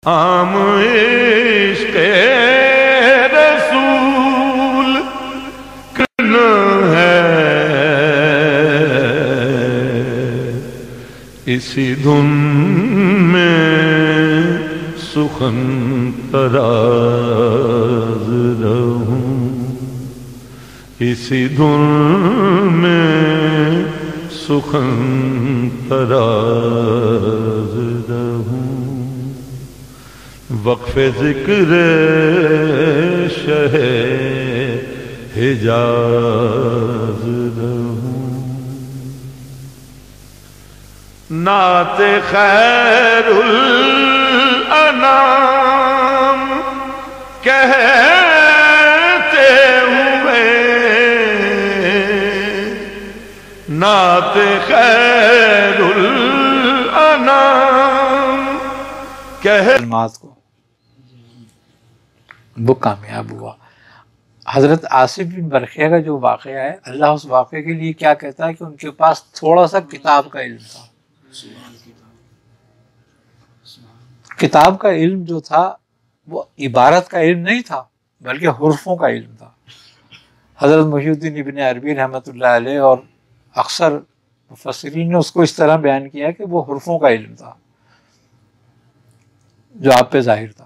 عام عشق رسول کرنا ہے اسی دھن میں سخن تراز رہوں، اسی دھن میں سخن تراز رہوں، وقف ذکر شہ حجاز رہوں، نعت خیر الانام کہتے ہوئے، نعت خیر الانام کلمات کو وہ کامیاب ہوا۔ حضرت آصف بن برقیہ کا جو واقعہ ہے، اللہ اس واقعے کے لیے کیا کہتا ہے کہ ان کے پاس تھوڑا سا کتاب کا علم تھا۔ کتاب کا علم جو تھا وہ عبارت کا علم نہیں تھا بلکہ حرفوں کا علم تھا۔ حضرت محی الدین ابن عربی رحمۃ اللہ علیہ اور اکثر مفسرین نے اس کو اس طرح بیان کیا کہ وہ حرفوں کا علم تھا جو آپ پہ ظاہر تھا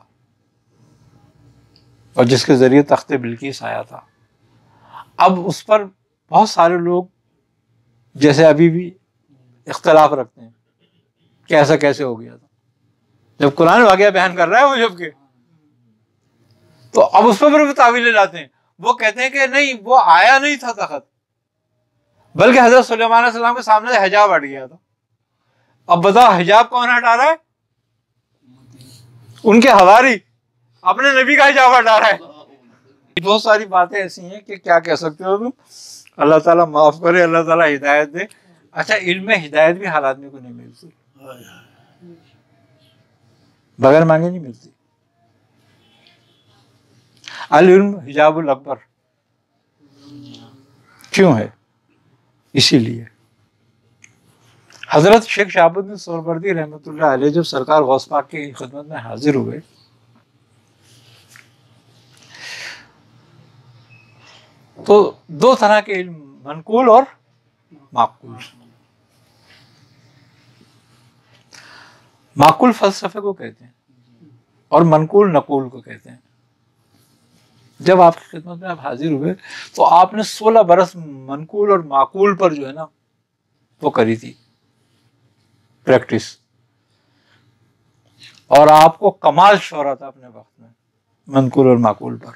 اور جس کے ذریعے تخت بلقیس آیا تھا۔ اب اس پر بہت سارے لوگ جیسے ابھی بھی اختلاف رکھتے ہیں کہ ایسا کیسے ہو گیا تھا، جب قرآن واقعہ بیان کر رہا ہے وہ جب کہ، تو اب اس پر بھی تعویلیں لاتے ہیں۔ وہ کہتے ہیں کہ نہیں، وہ آیا نہیں تھا تخت، بلکہ حضرت سلیمان علیہ السلام کے سامنے سے حجاب ہٹ گیا تھا۔ اب بتاؤ حجاب کون ہٹا رہا ہے؟ ان کے حواری، اپنے نبی کا حجاب ہٹا رہا ہے۔ بہت ساری باتیں ایسی ہیں کہ کیا کہہ سکتے ہو تم، اللہ تعالیٰ معاف کرے، اللہ تعالیٰ ہدایت دے۔ اچھا، علم میں ہدایت بھی ہر آدمی کو نہیں ملتی، بغیر مانگے نہیں ملتی۔ العلم حجاب الاکبر کیوں ہے؟ اسی لیے حضرت شیخ شہاب الدین سہروردی رحمۃ اللہ علیہ جب سرکار غوث پاک کی خدمت میں حاضر ہوئے تو دو طرح کے علم، منقول اور معقول۔ معقول فلسفے کو کہتے ہیں اور منقول نقول کو کہتے ہیں۔ جب آپ کی خدمت میں آپ حاضر ہوئے تو آپ نے 16 برس منقول اور معقول پر جو ہے نا وہ کری تھی پریکٹس، اور آپ کو کمال شہرت تھا اپنے وقت میں منقول اور معقول پر۔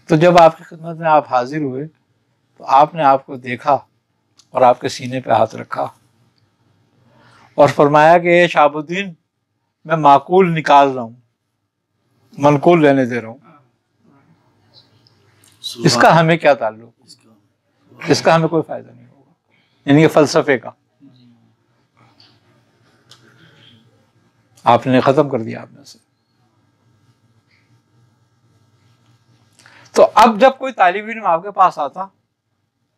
تو جب آپ کی خدمت میں آپ حاضر ہوئے تو آپ نے آپ کو دیکھا اور آپ کے سینے پہ ہاتھ رکھا اور فرمایا کہ اے شہاب الدین، میں معقول نکال رہا ہوں، منقول لینے دے رہا ہوں۔ اس کا ہمیں کیا تعلق؟ اس کا ہمیں کوئی فائدہ نہیں ہوگا، یعنی کہ فلسفے کا آپ نے ختم کر دیا آپ میں سے۔ تو اب جب کوئی طالب علم آپ کے پاس آتا،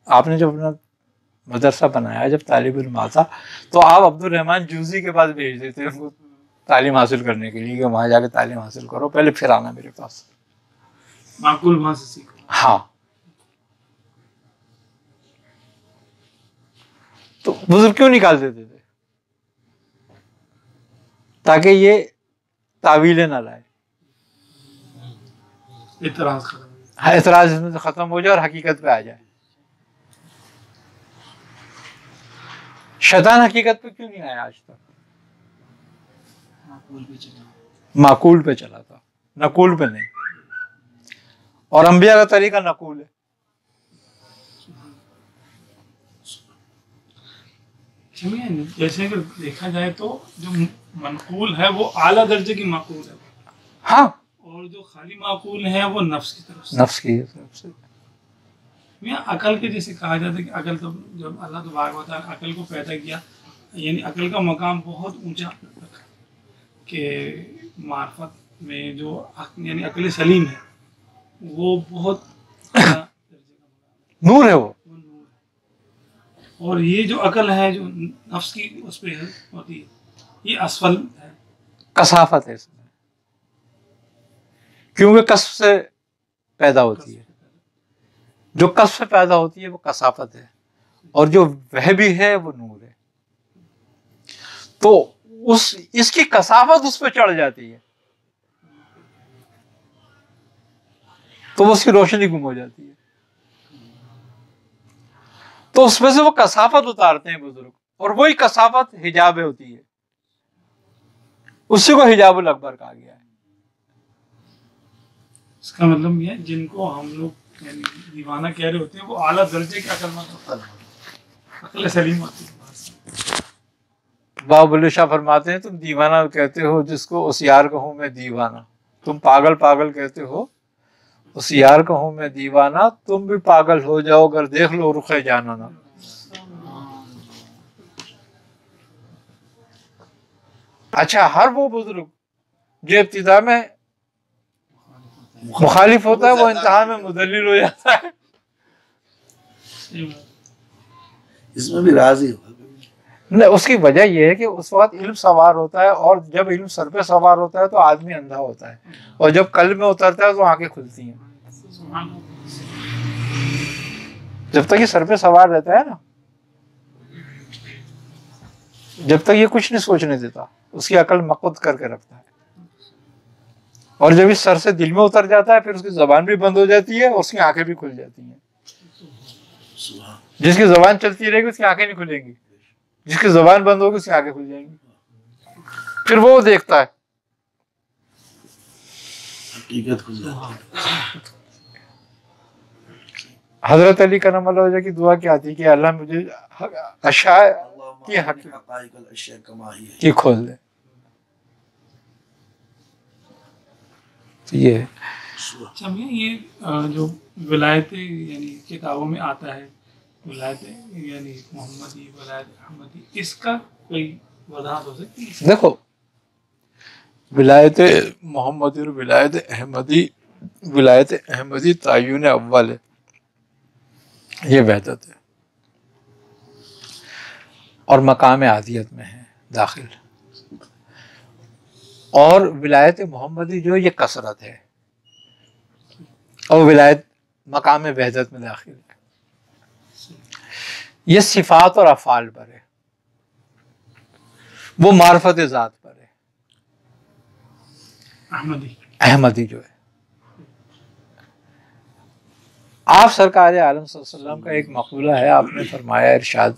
آپ نے جب اپنا مدرسہ بنایا، جب طالب علم آتا تو آپ عبد الرحمن جوزی کے پاس بھیج دیتے ان کو تعلیم حاصل کرنے کے لیے کہ وہاں جا کے تعلیم حاصل کرو، پہلے پھر آنا میرے پاس، معقول وہاں سے سیکھو۔ ہاں۔ تو بزرگ کیوں نکال دیتے تھے؟ تاکہ یہ تعویلیں نہ لائے، اعتراض ختم، اعتراض اس میں سے ختم ہو جائے اور حقیقت پہ آ جائے۔ شیطان حقیقت پہ کیوں نہیں آیا آج تک؟ معقول پہ چلا تھا، نقول پہ نہیں۔ اور انبیاء کا طریقہ نقول ہے۔ جیسے کہ دیکھا جائے تو جو منقول ہے وہ اعلیٰ درجے کی معقول ہے، ہاں، اور جو خالی معقول ہے وہ نفس کی طرف سے، نفس کی طرف سے۔ عقل کے جیسے کہا جاتا ہے کہ عقل تو جب اللہ تبارک و تعالیٰ عقل کو پیدا کیا، یعنی عقل کا مقام بہت اونچا رکھا کہ معرفت میں جو یعنی عقل سلیم ہے وہ بہت نور ہے، وہ نور ہے، اور یہ جو عقل ہے جو نفس کی اس پہ ہوتی ہے یہ اسفل ہے، کثافت ہے اس میں، کیونکہ کسب سے پیدا ہوتی ہے، جو کسب سے پیدا ہوتی ہے وہ کثافت ہے، اور جو وہ بھی ہے وہ نور ہے. تو اس کی کثافت اس پہ چڑھ جاتی ہے تو اس کی روشنی گم ہو جاتی ہے. تو اس میں سے وہ کثافت اتارتے ہیں بزرگ، اور وہی کثافت حجاب ہوتی ہے، اسی کو حجاب الاکبر کہا گیا ہے. اس کا مطلب یہ ہے جن کو ہم لوگ یعنی دیوانہ کہہ رہے ہوتے ہیں وہ اعلیٰ درجے کے عقل مند ہوتا ہے، عقل سلیم ہوتی ہے. بابا بلے شاہ فرماتے ہیں تم دیوانہ کہتے ہو جس کو اس یار کہوں میں دیوانہ، تم پاگل پاگل کہتے ہو اس یار کہوں میں دیوانہ، تم بھی پاگل ہو جاؤ اگر دیکھ لو رخ جانانا. اچھا، ہر وہ بزرگ جو ابتدا میں مخالف ہوتا ہے وہ انتہا میں مدلل ہو جاتا ہے. اس میں بھی راضی ہو. نہیں، اس کی وجہ یہ ہے کہ اس وقت علم سوار ہوتا ہے، اور جب علم سر پہ سوار ہوتا ہے تو آدمی اندھا ہوتا ہے، اور جب قلب میں اترتا ہے تو آنکھیں کھلتی ہیں. جب تک یہ سر پہ سوار رہتا ہے نا، جب تک یہ کچھ نہیں سوچنے دیتا، اس کی عقل مقود کر کے رکھتا ہے، اور جب اس سر سے دل میں اتر جاتا ہے پھر اس کی زبان بھی بند ہو جاتی ہے اور اس کی آنکھیں بھی کھل جاتی ہیں. جس کی زبان چلتی رہے گی اس کی آنکھیں نہیں کھلیں گی، جس کی زبان بند ہوگی اس کی آنکھیں کھل جائیں گی. پھر وہ دیکھتا ہے حقیقت کھل جاتی. حضرت علی کرم اللہ وجہ کی دعا کیا تھی کہ اللہ مجھے اشیاء کی حقیقت کی کھول دے. یہ اچھا میاں، یہ جو ولایت یعنی کتابوں میں آتا ہے ولایت یعنی محمدی، ولایت احمدی، اس کا کوئی وضاحت ہو سکتی ہے؟ دیکھو، ولایت محمدی اور ولایت احمدی تعین اول ہے، یہ وحدت ہے، اور مقام عادیت میں ہے داخل. اور ولایت محمدی جو یہ کثرت ہے، اور ولایت مقام وحدت میں داخل ہے. یہ صفات اور افعال پر ہے، وہ معرفت ذات پر ہے. احمدی جو ہے، آپ سرکار عالم صلی اللہ علیہ وسلم کا ایک مقولہ ہے، آپ نے فرمایا ارشاد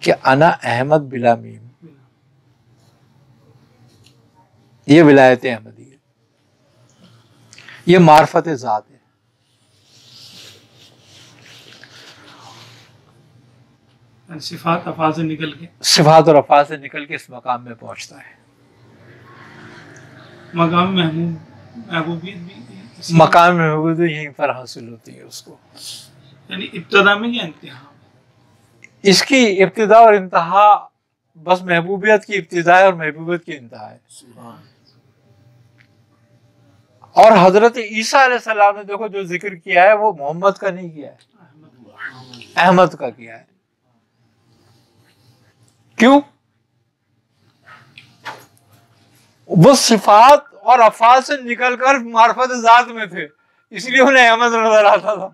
کہ انا احمد بلا میم، یہ ولایت احمدی ہے، یہ معرفت ذات ہے. صفات افعال سے نکل کے صفات اور افعال سے نکل کے اس مقام میں پہنچتا ہے. مقام محبوبیت بھی مقام محبوبیت یہیں پر حاصل ہوتی ہے اس کو، یعنی ابتدا میں یا انتہا؟ اس کی ابتدا اور انتہا بس محبوبیت کی ابتدا ہے اور محبوبیت کی انتہا ہے. اور حضرت عیسیٰ علیہ السلام نے دیکھو جو ذکر کیا ہے وہ محمد کا نہیں کیا ہے، احمد کا کیا ہے. کیوں؟ وہ صفات اور افعال سے نکل کر معرفت ذات میں تھے، اس لیے انہیں احمد نظر آتا تھا.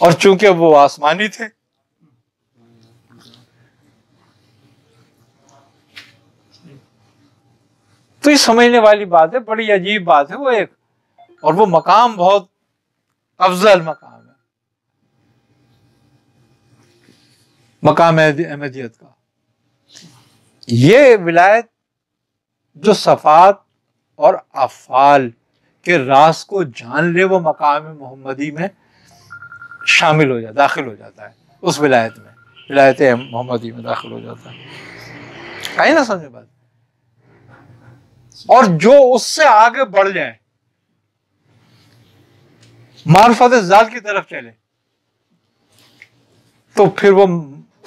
اور چونکہ وہ آسمانی تھے، تو یہ سمجھنے والی بات ہے، بڑی عجیب بات ہے وہ ایک، اور وہ مقام بہت افضل مقام ہے، مقام احمدیت کا. یہ ولایت جو صفات اور افعال کے راز کو جان لے وہ مقام محمدی میں شامل ہو جاتا، داخل ہو جاتا ہے، اس ولایت میں، ولایت محمدی میں داخل ہو جاتا ہے. کہیں نہ سمجھے بات. اور جو اس سے آگے بڑھ جائے، معرفت ذات کی طرف چلے، تو پھر وہ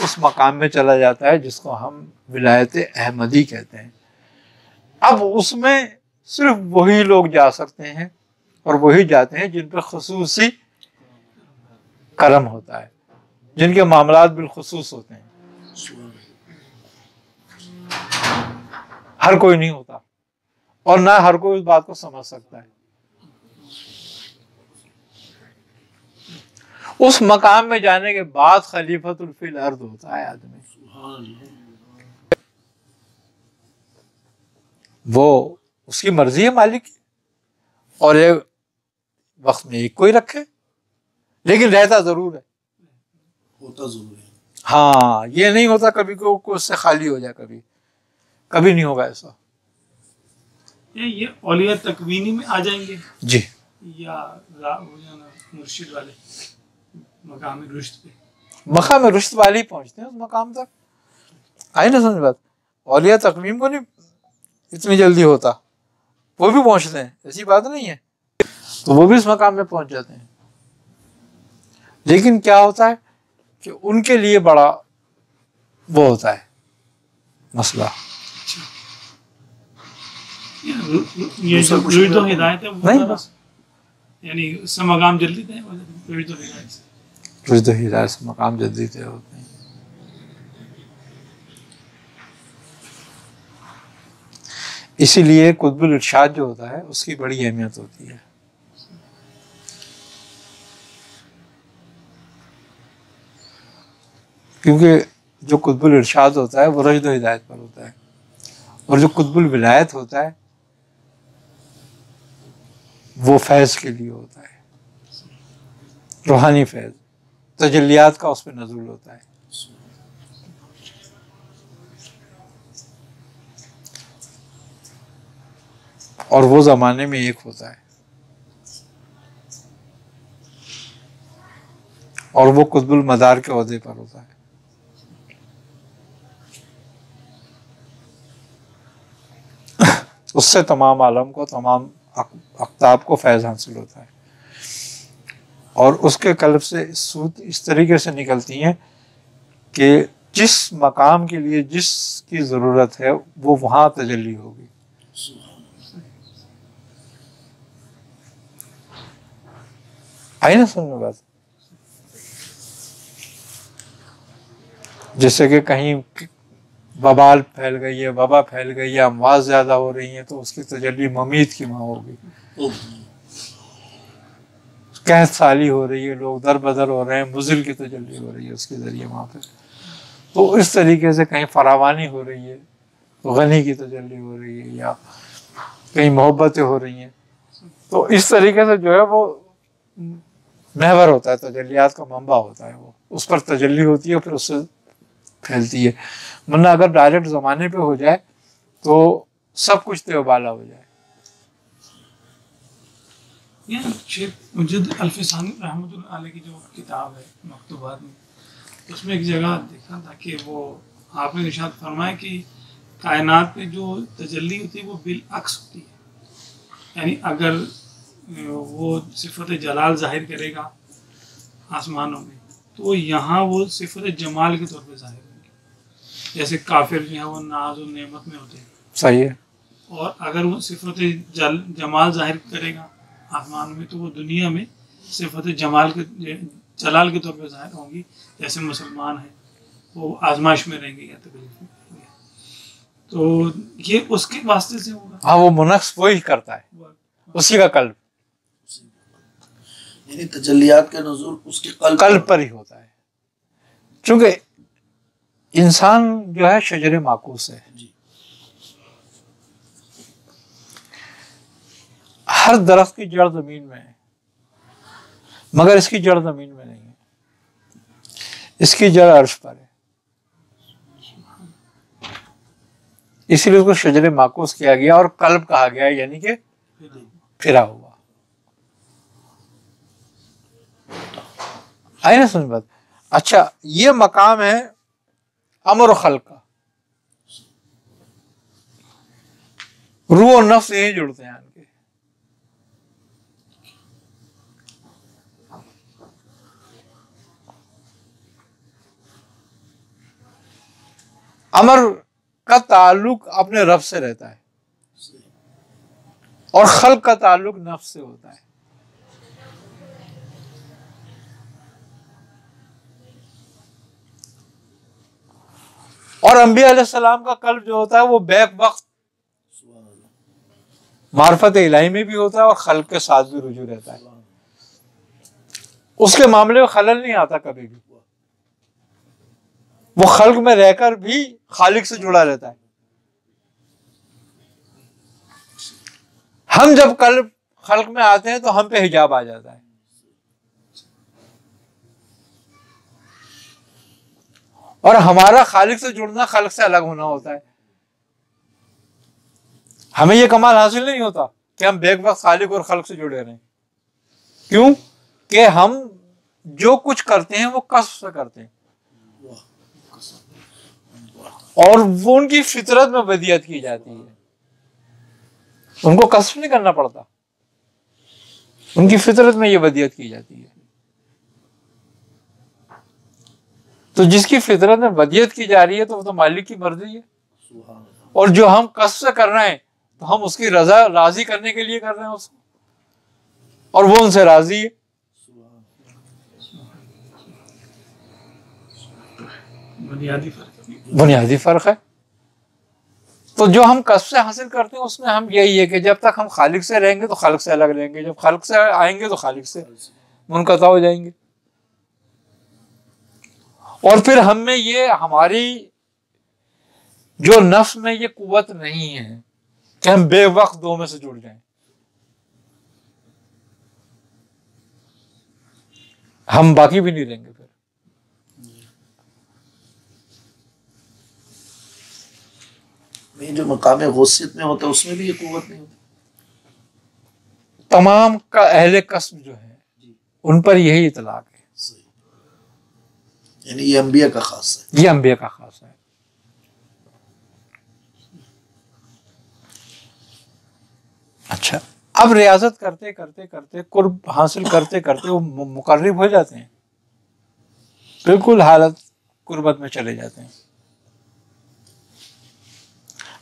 اس مقام میں چلا جاتا ہے جس کو ہم ولایت احمدی کہتے ہیں. اب اس میں صرف وہی لوگ جا سکتے ہیں اور وہی جاتے ہیں جن پہ خصوصی کرم ہوتا ہے، جن کے معاملات بالخصوص ہوتے ہیں. ہر کوئی نہیں ہوتا، اور نہ ہر کوئی اس بات کو سمجھ سکتا ہے۔ اس مقام میں جانے کے بعد خلیفۃ فی الارض ہوتا ہے آدمی، وہ اس کی مرضی ہے مالک کی، اور ایک وقت میں ایک کوئی رکھے، لیکن رہتا ضرور ہے، ہوتا ضرور ہے۔ ہاں یہ نہیں ہوتا کبھی کو اس سے خالی ہو جائے، کبھی نہیں ہوگا ایسا۔ یہ اولیاء تکوینی میں آ جائیں گے جی، یا مرشد والے مقام رشد پہ؟ مقام رشد والے ہی پہنچتے ہیں اس مقام تک، آئی نا سمجھ بات؟ اولیاء تقویم کو نہیں اتنی جلدی ہوتا، وہ بھی پہنچتے ہیں، ایسی بات نہیں ہے، تو وہ بھی اس مقام میں پہنچ جاتے ہیں، لیکن کیا ہوتا ہے کہ ان کے لیے بڑا وہ ہوتا ہے مسئلہ۔ یہ جو رشد و ہدایت ہے وہ نہیں بس یعنی اس سے مقام جلدی طے ہو جاتے ہیں، رشد و ہدایت سے۔ رشد و ہدایت سے مقام جلدی طے ہوتے ہیں۔ اسی لیے قطب الارشاد جو ہوتا ہے اس کی بڑی اہمیت ہوتی ہے، کیونکہ جو قطب الارشاد ہوتا ہے وہ رشد و ہدایت پر ہوتا ہے، اور جو قطب الولایت ہوتا ہے وہ فیض کے لیے ہوتا ہے، روحانی فیض، تجلیات کا اس پہ نزول ہوتا ہے۔ اور وہ زمانے میں ایک ہوتا ہے، اور وہ قطب المدار کے عہدے پر ہوتا ہے۔ اس سے تمام عالم کو، تمام اقطاب کو فیض حاصل ہوتا ہے، اور اس کے قلب سے سود اس طریقے سے نکلتی ہیں کہ جس مقام کے لیے جس کی ضرورت ہے وہ وہاں تجلی ہوگی۔ آئی نا سمجھ میں بات؟ جیسے کہ کہیں وبال پھیل گئی ہے، وبا پھیل گئی ہے، اموات زیادہ ہو رہی ہیں، تو اس کی تجلی ممیت کی وہاں ہوگی۔ قحط سالی ہو رہی ہے، لوگ در بدر ہو رہے ہیں، مزل کی تجلی ہو رہی ہے اس کے ذریعے وہاں پہ۔ تو اس طریقے سے کہیں فراوانی ہو رہی ہے تو غنی کی تجلی ہو رہی ہے، یا کہیں محبتیں ہو رہی ہیں، تو اس طریقے سے جو ہے وہ محور ہوتا ہے، تجلیات کا منبع ہوتا ہے، وہ اس پر تجلی ہوتی ہے، پھر اس سے پھیلتی ہے۔ ورنہ اگر ڈائریکٹ زمانے پہ ہو جائے تو سب کچھ تیو بالا ہو جائے۔ شیخ مجد الفسانی رحمۃ اللہ علیہ کی جو کتاب ہے مکتوبات میں، اس میں ایک جگہ دیکھا تھا کہ وہ آپ نے ارشاد فرمایا کہ کائنات پہ جو تجلی ہوتی ہے وہ بالعکس ہوتی ہے، یعنی اگر وہ صفت جلال ظاہر کرے گا آسمانوں میں تو یہاں وہ صفت جمال کے طور پہ ظاہر ہوں گے، جیسے کافر جو ہے وہ ناز و نعمت میں ہوتے ہیں، صحیح ہے۔ اور اگر وہ صفت جمال ظاہر کرے گا آسمان میں تو وہ دنیا میں صفت جمال کے جلال کے طور پہ ظاہر ہوں گی، جیسے مسلمان ہیں وہ آزمائش میں رہیں گے یا تکلیف میں رہیں گے، تو یہ اس کے واسطے سے ہوگا۔ ہاں، وہ منقص وہی کرتا ہے، اسی کا قلب، یعنی تجلیات کا نزول اس کے قلب پر ہی ہوتا ہے، چونکہ انسان جو ہے شجر معکوس ہے، ہر درخت کی جڑ زمین میں ہے، مگر اس کی جڑ زمین میں نہیں ہے، اس کی جڑ عرش پر ہے، اسی لیے اس کو شجر معکوس کیا گیا اور قلب کہا گیا، یعنی کہ پھرا ہوا۔ آئی نا سمجھ بات؟ اچھا، یہ مقام ہے امر و خلق کا، روح و نفس یہی جڑتے ہیں ان کے۔ امر کا تعلق اپنے رب سے رہتا ہے اور خلق کا تعلق نفس سے ہوتا ہے۔ اور انبیاء علیہ السلام کا قلب جو ہوتا ہے وہ بیک وقت معرفت الہی میں بھی ہوتا ہے اور خلق کے ساتھ بھی رجوع رہتا ہے. اس کے معاملے میں خلل نہیں آتا کبھی بھی. وہ خلق میں رہ کر بھی خالق سے جڑا رہتا ہے. ہم جب قلب خلق میں آتے ہیں تو ہم پہ حجاب آ جاتا ہے. اور ہمارا خالق سے جڑنا خلق سے الگ ہونا ہوتا ہے. ہمیں یہ کمال حاصل نہیں ہوتا کہ ہم بیک وقت خالق اور خلق سے جڑے رہیں. کیوں کہ ہم جو کچھ کرتے ہیں وہ کسب سے کرتے ہیں اور وہ ان کی فطرت میں بدیت کی جاتی ہے. ان کو کسب نہیں کرنا پڑتا, ان کی فطرت میں یہ بدیت کی جاتی ہے. تو جس کی فطرت میں بدیت کی جا رہی ہے تو وہ تو مالک کی مرضی ہے. اور جو ہم کسب سے کر رہے ہیں تو ہم اس کی رضا راضی کرنے کے لیے کر رہے ہیں اس کو, اور وہ ان سے راضی ہے. بنیادی فرق ہے. تو جو ہم کسب سے حاصل کرتے ہیں اس میں ہم یہی ہے کہ جب تک ہم خالق سے رہیں گے تو خالق سے الگ رہیں گے, جب خالق سے آئیں گے تو خالق سے منقطع ہو جائیں گے. اور پھر ہم میں یہ ہماری جو نفس میں یہ قوت نہیں ہے کہ ہم بے وقت دو میں سے جڑ جائیں. ہم باقی بھی نہیں رہیں گے. پھر جو مقام غوثیت میں ہوتا ہے اس میں بھی یہ قوت نہیں ہوتی. تمام کا اہل قسم جو ہے ان پر یہی اطلاق ہے. یعنی یہ انبیاء کا خاص ہے. یہ انبیاء کا خاص ہے. اچھا, اب ریاضت کرتے کرتے کرتے قرب حاصل کرتے کرتے وہ مقرب ہو جاتے ہیں, بالکل حالت قربت میں چلے جاتے ہیں.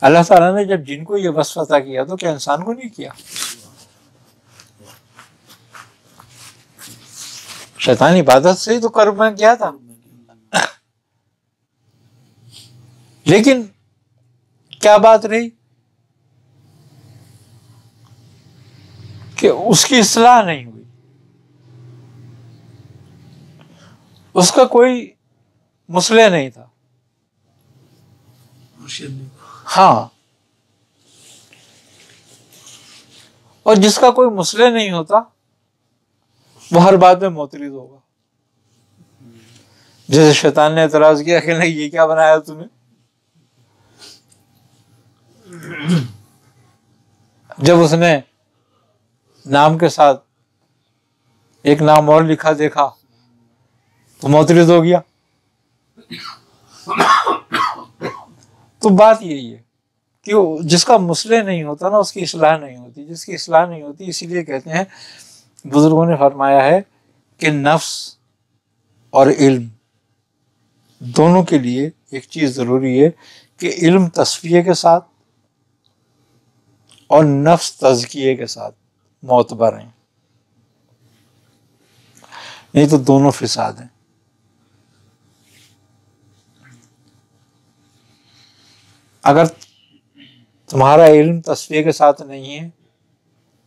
اللہ تعالیٰ نے جب جن کو یہ وصف عطا کیا تو کیا انسان کو نہیں کیا؟ شیطان عبادت سے ہی تو قرب میں کیا تھا. لیکن کیا بات رہی کہ اس کی اصلاح نہیں ہوئی, اس کا کوئی مصلح نہیں تھا. ہاں, اور جس کا کوئی مصلح نہیں ہوتا وہ ہر بات میں معترض ہوگا. جیسے شیطان نے اعتراض کیا کہ نہیں یہ کیا بنایا تم نے, جب اس نے نام کے ساتھ ایک نام اور لکھا دیکھا تو معترض ہو گیا. تو بات یہی ہے کہ جس کا مصلح نہیں ہوتا نا اس کی اصلاح نہیں ہوتی. جس کی اصلاح نہیں ہوتی اسی لیے کہتے ہیں بزرگوں نے فرمایا ہے کہ نفس اور علم دونوں کے لیے ایک چیز ضروری ہے کہ علم تصفیہ کے ساتھ اور نفس تزکیے کے ساتھ معتبر ہیں, نہیں تو دونوں فساد ہیں. اگر تمہارا علم تصفیہ کے ساتھ نہیں ہے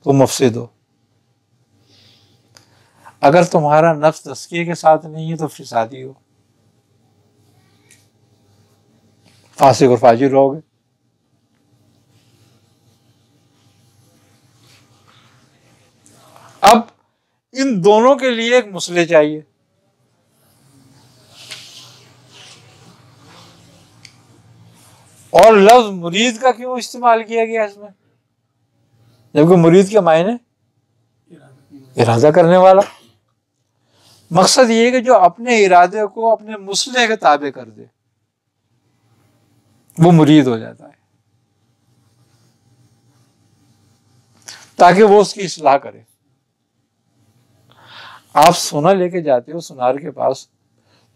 تو مفسد ہو, اگر تمہارا نفس تزکیے کے ساتھ نہیں ہے تو فسادی ہو, فاسق اور فاجر رہو گے. اب ان دونوں کے لیے ایک مصلح چاہیے. اور لفظ مرید کا کیوں استعمال کیا گیا اس میں, جبکہ مرید کے معنی ارادہ کرنے والا. مقصد یہ ہے کہ جو اپنے ارادے کو اپنے مصلح کے تابع کر دے وہ مرید ہو جاتا ہے, تاکہ وہ اس کی اصلاح کرے. آپ سونا لے کے جاتے ہو سونار کے پاس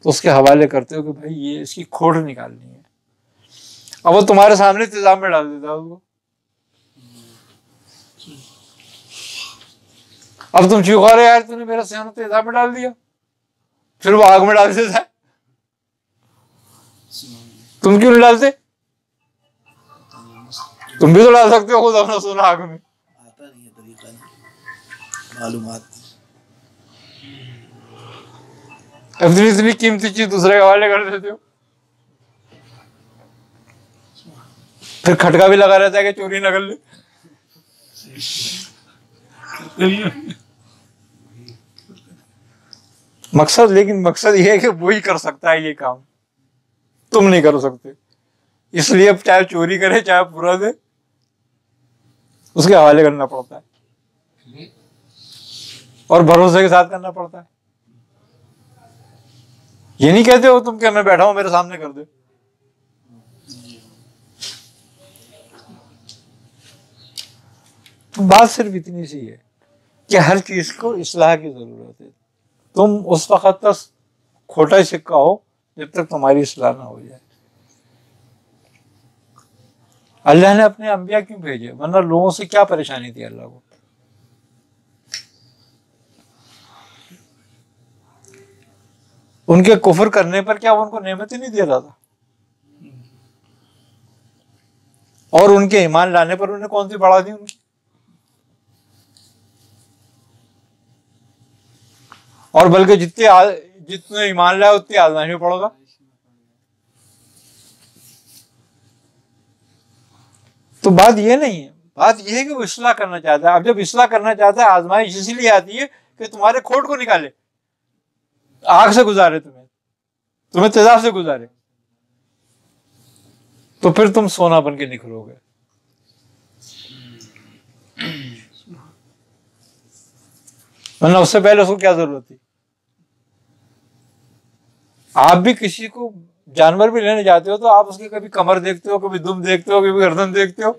تو اس کے حوالے کرتے ہو کہ بھائی یہ اس کی کھوڑ نکالنی ہے, اب وہ تمہارے سامنے تیزاب میں ڈال دیتا ہے اس کو. اب تم چیخو رہے یار تو نے میرا سیاح تیزاب میں ڈال دیا, پھر وہ آگ میں ڈال دیتا ہے. تم کیوں نہیں ڈالتے؟ تم بھی تو ڈال سکتے ہو خود اپنا سونا آگ میں. آتا نہیں ہے طریقہ، نہیں معلومات. اتنی قیمتی چیز دوسرے کے حوالے کر دیتے ہو. پھر کھٹکا بھی لگا رہتا ہے کہ چوری نہ کر لے. مقصد، لیکن مقصد یہ ہے کہ وہی کر سکتا ہے یہ کام، تم نہیں کر سکتے. اس لیے اب چاہے چوری کرے چاہے پورا دے، اس کے حوالے کرنا پڑتا ہے اور بھروسے کے ساتھ کرنا پڑتا ہے. یہ نہیں کہتے ہو تم کہ میں بیٹھا ہوں میرے سامنے کر دے. بات صرف اتنی سی ہے کہ ہر چیز کو اصلاح کی ضرورت ہے. تم اس وقت تک کھوٹا سکہ ہو جب تک تمہاری اصلاح نہ ہو جائے. اللہ نے اپنے انبیاء کیوں بھیجے؟ ورنہ لوگوں سے کیا پریشانی تھی اللہ کو؟ ان کے کفر کرنے پر کیا وہ ان کو نعمتیں نہیں دے رہا تھا؟ اور ان کے ایمان لانے پر انہیں کون سی بڑھا دی ان کی؟ اور بلکہ جتنے ایمان لائے اتنی آزمائش میں پڑو گا. تو بات یہ نہیں ہے، بات یہ ہے کہ وہ اصلاح کرنا چاہتا ہے. اب جب اصلاح کرنا چاہتا ہے آزمائش اسی لیے آتی ہے کہ تمہارے کھوٹ کو نکالے، آگ سے گزارے، تمہیں تیزاب سے گزارے، تو پھر تم سونا بن کے نکلو گے. ورنہ اس سے پہلے اس کو کیا ضرورت تھی؟ آپ بھی کسی کو جانور بھی لینے جاتے ہو تو آپ اس کی کبھی کمر دیکھتے ہو، کبھی دم دیکھتے ہو، کبھی گردن دیکھتے ہو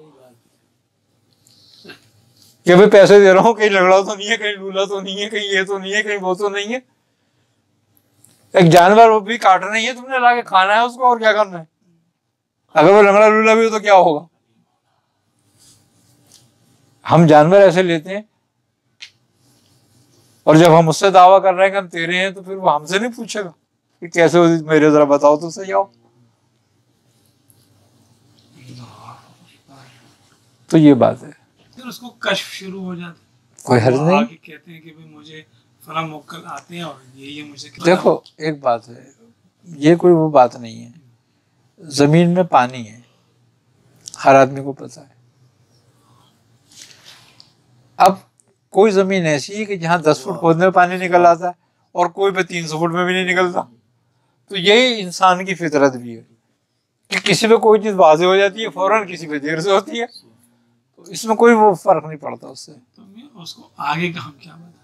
کہ بھائی پیسے دے رہا ہوں، کہیں لگڑا تو نہیں ہے، کہیں لولا تو نہیں ہے، کہیں یہ تو نہیں ہے، کہیں وہ تو نہیں ہے. ایک جانور وہ بھی کاٹنا نہیں ہے، تم نے لا کے کھانا ہے اس کو، اور کیا کرنا ہے. اگر وہ لنگڑا لولا بھی ہو تو کیا ہوگا؟ ہم جانور ایسے لیتے ہیں، اور جب ہم اس سے دعویٰ کر رہے ہیں کہ ہم تیرے ہیں تو پھر وہ ہم سے نہیں پوچھے گا کہ کیسے ہو میرے، ذرا بتاؤ تو صحیح. آؤ تو یہ بات ہے. پھر اس کو کشف شروع ہو جاتا ہے، کوئی حرج نہیں. آگے کہتے ہیں کہ مجھے فلاں موکل آتے ہیں اور یہ مجھے. دیکھو ایک بات ہے، یہ کوئی وہ بات نہیں ہے. زمین میں پانی ہے، ہر آدمی کو پتہ ہے. اب کوئی زمین ایسی ہے کہ جہاں 10 فٹ کھودنے میں پانی نکل آتا ہے اور کوئی پہ 300 فٹ میں بھی نہیں نکلتا. تو یہی انسان کی فطرت بھی ہے کہ کسی پہ کوئی چیز واضح ہو جاتی ہے فوراً، کسی پہ دیر سے ہوتی ہے. تو اس میں کوئی وہ فرق نہیں پڑتا اس سے. تو اس کو آگے کا ہم کیا بتائیں؟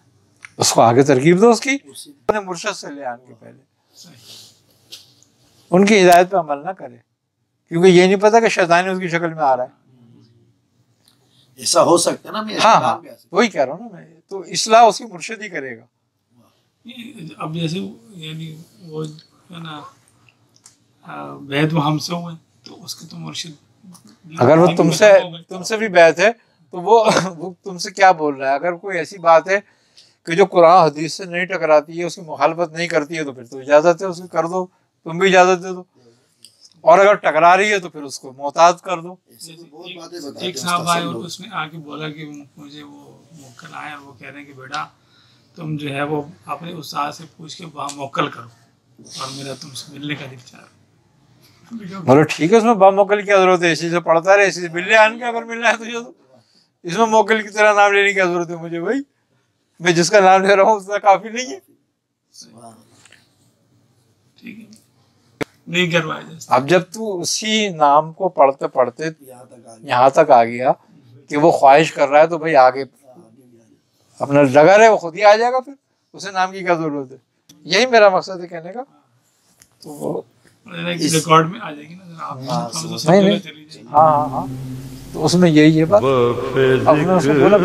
اس کو آگے ترکیب دو اس کی، مرشد سے لے آنے کے پہلے ان کی ہدایت پہ عمل نہ کرے، کیونکہ یہ نہیں پتا کہ شیطان اس کی شکل میں آ رہا ہے. ایسا ہو سکتا ہے نا. ہاں وہی کہہ رہا ہوں نا میں. تو اصلاح اس کی مرشد ہی کرے گا. اب جیسے یعنی وہ ہے نا بیعت وہ ہم سے ہوئے تو اس کے تو مرشد، اگر وہ تم سے بھی بیعت ہے تو وہ تم سے کیا بول رہا ہے؟ اگر کوئی ایسی بات ہے کہ جو قرآن حدیث سے نہیں ٹکراتی ہے، اس کی مخالفت نہیں کرتی ہے، تو پھر تو اجازت ہے اس کو کر دو، تم بھی اجازت دے دو. اور اگر ٹکرا رہی ہے تو پھر اس کو محتاط کر دو. ایک صاحب آئے اور اس نے آ کے بولا کہ مجھے وہ موکل آئے اور وہ کہہ رہے ہیں کہ بیٹا تم جو ہے وہ اپنے استاد سے پوچھ کے وہاں موکل کرو اور میرا تم سے ملنے کا دل چاہ رہا. بولو ٹھیک ہے، اس میں با موکل کی کیا ضرورت ہے؟ اسی سے پڑھتا رہے، اسی سے ملنے آن کے اگر ملنا ہے تجھے تو اس میں موکل کی طرح نام لینے کی کیا ضرورت ہے مجھے؟ بھائی میں جس کا نام لے رہا ہوں اس کا کافی نہیں ہے. ٹھیک ہے نہیں کروایا جائے. اب جب تو اسی نام کو پڑھتے پڑھتے یہاں تک آ گیا کہ وہ خواہش کر رہا ہے، تو بھائی آگے اپنا لگا رہے، وہ خود ہی آ جائے گا. پھر اسے نام کی کیا ضرورت ہے؟ یہی میرا مقصد ہے کہنے کا. تو وہ ریکارڈ میں آ جائے گی نا. نہیں ہاں تو اس میں یہی ہے بات. اب میں اس کو بولا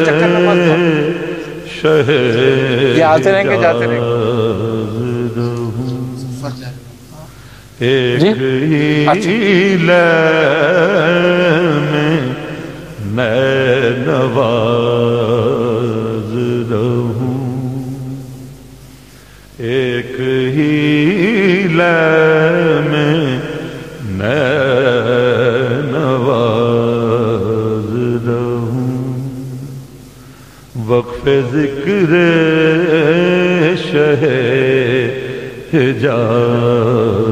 چکر میں مت یہ آتے رہیں گے جاتے رہیں گے. جی میں نواز رہوں، ایک ہی وقف ذکر شہ حجاز